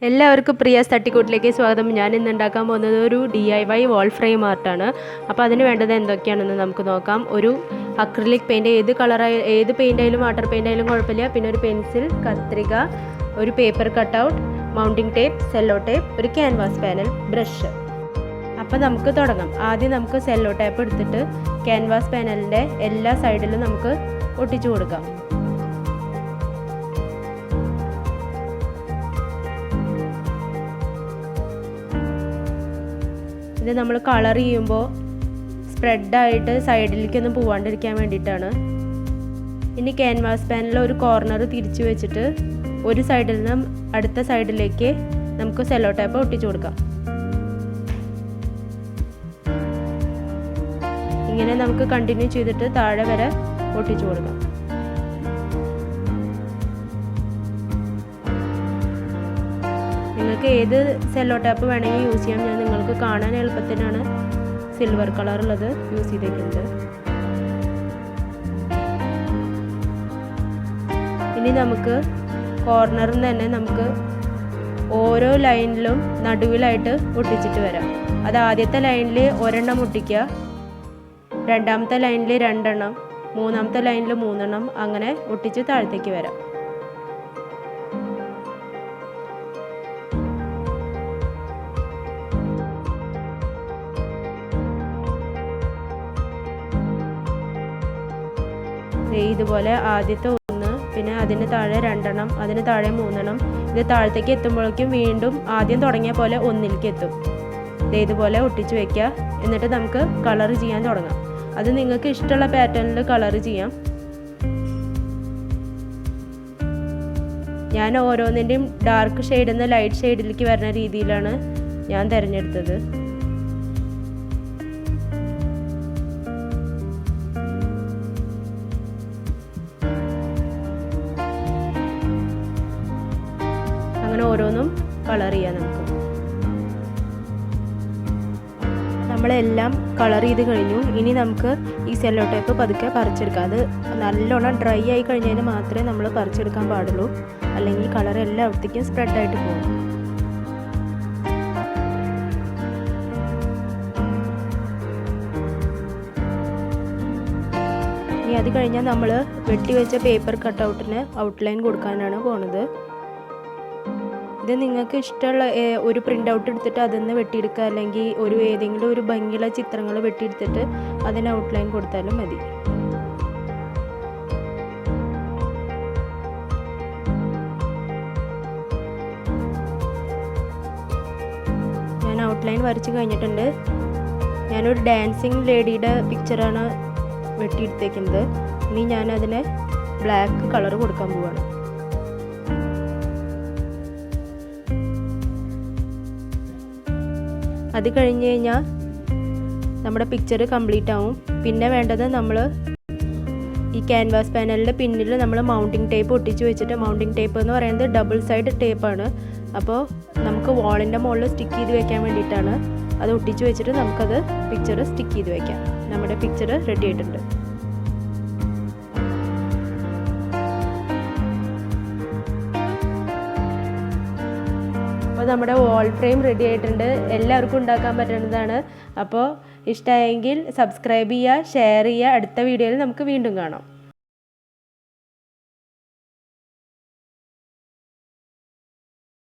എല്ലാവർക്കും പ്രിയാസ് തട്ടിക്കൂട്ടിലേക്ക് സ്വാഗതം. ഞാൻ ഇന്ന് ഉണ്ടാക്കാൻ പോകുന്നത് ഒരു DIY വാൾ ഫ്രെയിം ആർട്ടാണ്. അപ്പോൾ അതിന് വേണ്ടത് എന്തൊക്കെയാണെന്ന് നമുക്ക് നോക്കാം. ഒരു അക്രിലിക് പെയിൻറ്റ്, ഏത് പെയിൻ്റ് ആയാലും വാട്ടർ പെയിൻ്റ് ആയാലും കുഴപ്പമില്ല. പിന്നെ ഒരു പെൻസിൽ, കത്രിക, ഒരു paper cutout, mounting tape, sello tape, ഒരു ക്യാൻവാസ് പാനൽ, ബ്രഷ്. അപ്പോൾ നമുക്ക് തുടങ്ങാം. ആദ്യം നമുക്ക് സെല്ലോ ടേപ്പ് എടുത്തിട്ട് ക്യാൻവാസ് പാനലിൻ്റെ എല്ലാ സൈഡിലും നമുക്ക് ഒട്ടിച്ചു കൊടുക്കാം. ഇത് നമ്മൾ കളർ ചെയ്യുമ്പോൾ സ്പ്രെഡായിട്ട് സൈഡിലേക്കൊന്നും പോവാണ്ടിരിക്കാൻ വേണ്ടിയിട്ടാണ്. ഇനി ക്യാൻവാസ് പാനലിൽ ഒരു കോർണർ തിരിച്ചു വെച്ചിട്ട് ഒരു സൈഡിൽ നിന്ന് അടുത്ത സൈഡിലേക്ക് നമുക്ക് സെല്ലോ ടേപ്പ് ഒട്ടിച്ചു കൊടുക്കാം. ഇങ്ങനെ നമുക്ക് കണ്ടിന്യൂ ചെയ്തിട്ട് താഴെ വരെ ഒട്ടിച്ചു കൊടുക്കാം. നിങ്ങൾക്ക് ഏത് സെല്ലോ ടേപ്പ് വേണമെങ്കിൽ യൂസ് ചെയ്യാം. ഞാൻ നിങ്ങൾക്ക് കാണാൻ എളുപ്പത്തിനാണ് സിൽവർ കളറുള്ളത് യൂസ് ചെയ്തേക്കുന്നത്. ഇനി നമുക്ക് കോർണറിൽ നിന്ന് തന്നെ നമുക്ക് ഓരോ ലൈനിലും നടുവിലായിട്ട് ഒട്ടിച്ചിട്ട് വരാം. അത് ആദ്യത്തെ ലൈനിൽ ഒരെണ്ണം ഒട്ടിക്കുക, രണ്ടാമത്തെ ലൈനിൽ രണ്ടെണ്ണം, മൂന്നാമത്തെ ലൈനിൽ മൂന്നെണ്ണം, അങ്ങനെ ഒട്ടിച്ച് താഴത്തേക്ക് വരാം. ഇതുപോലെ ആദ്യത്തെ ഒന്ന്, പിന്നെ അതിന് താഴെ രണ്ടെണ്ണം, അതിന് താഴെ മൂന്നെണ്ണം. ഇത് താഴത്തേക്ക് എത്തുമ്പോഴേക്കും വീണ്ടും ആദ്യം തുടങ്ങിയ പോലെ ഒന്നിലേക്ക് എത്തും. ഇതുപോലെ ഒട്ടിച്ച് വെക്കുക. എന്നിട്ട് നമുക്ക് കളർ ചെയ്യാൻ തുടങ്ങാം. അത് നിങ്ങൾക്ക് ഇഷ്ടമുള്ള പാറ്റേണിൽ കളർ ചെയ്യാം. ഞാൻ ഓരോന്നിൻ്റെയും ഡാർക്ക് ഷെയ്ഡിൽ നിന്ന് ലൈറ്റ് ഷെയ്ഡിലേക്ക് വരുന്ന രീതിയിലാണ് ഞാൻ തിരഞ്ഞെടുത്തത്. അങ്ങനെ ഓരോന്നും കളർ ചെയ്യാം. നമ്മളെല്ലാം കളർ ചെയ്ത് കഴിഞ്ഞു. ഇനി നമുക്ക് ഈ സെല്ലോ ടേപ്പ് പതുക്കെ പറിച്ചെടുക്കാം. അത് നല്ലോണം ഡ്രൈ ആയി കഴിഞ്ഞതിന് മാത്രമേ നമ്മൾ പറിച്ചെടുക്കാൻ പാടുള്ളൂ, അല്ലെങ്കിൽ കളർ എല്ലായിടത്തേക്കും സ്പ്രെഡായിട്ട് പോകും. ഇനി അത് കഴിഞ്ഞാൽ നമ്മൾ വെട്ടി വെച്ച പേപ്പർ കട്ടൗട്ടിന് ഔട്ട്ലൈൻ കൊടുക്കാനാണ് പോണത്. ഇത് നിങ്ങൾക്ക് ഇഷ്ടമുള്ള ഒരു പ്രിൻ്റ് ഔട്ട് എടുത്തിട്ട് അതിന്ന് വെട്ടിയെടുക്കുക, അല്ലെങ്കിൽ ഏതെങ്കിലും ഒരു ഭംഗിയുള്ള ചിത്രങ്ങൾ വെട്ടിയെടുത്തിട്ട് അതിന് ഔട്ട്ലൈൻ കൊടുത്താലും മതി. ഞാൻ ഔട്ട്ലൈൻ വരച്ച് കഴിഞ്ഞിട്ടുണ്ട്. ഞാനൊരു ഡാൻസിങ് ലേഡിയുടെ പിക്ചറാണ് വെട്ടിയെടുത്തേക്കുന്നത്. ഇനി ഞാനതിന് ബ്ലാക്ക് കളർ കൊടുക്കാൻ പോവുകയാണ്. അത് കഴിഞ്ഞ് കഴിഞ്ഞാൽ നമ്മുടെ പിക്ചർ കംപ്ലീറ്റ് ആവും. പിന്നെ വേണ്ടത് നമ്മൾ ഈ ക്യാൻവാസ് പാനലിൻ്റെ പിന്നിൽ നമ്മൾ മൗണ്ടിങ് ടേപ്പ് ഒട്ടിച്ച് വെച്ചിട്ട്, മൗണ്ടിങ് ടേപ്പ് എന്ന് പറയുന്നത് ഡബിൾ സൈഡ് ടേപ്പാണ്. അപ്പോൾ നമുക്ക് വാളിൻ്റെ മുകളിൽ സ്റ്റിക്ക് ചെയ്ത് വെക്കാൻ വേണ്ടിയിട്ടാണ്. അത് ഒട്ടിച്ച് വെച്ചിട്ട് നമുക്കത് പിക്ചർ സ്റ്റിക്ക് ചെയ്ത് വെക്കാം. നമ്മുടെ പിക്ചർ റെഡി ആയിട്ടുണ്ട്. അപ്പോൾ നമ്മുടെ വാൾ ഫ്രെയിം റെഡി ആയിട്ടുണ്ട്. എല്ലാവർക്കും ഉണ്ടാക്കാൻ പറ്റുന്നതാണ്. അപ്പോൾ ഇഷ്ടമായെങ്കിൽ സബ്സ്ക്രൈബ് ചെയ്യുക, ഷെയർ ചെയ്യുക. അടുത്ത വീഡിയോയിൽ നമുക്ക് വീണ്ടും കാണാം.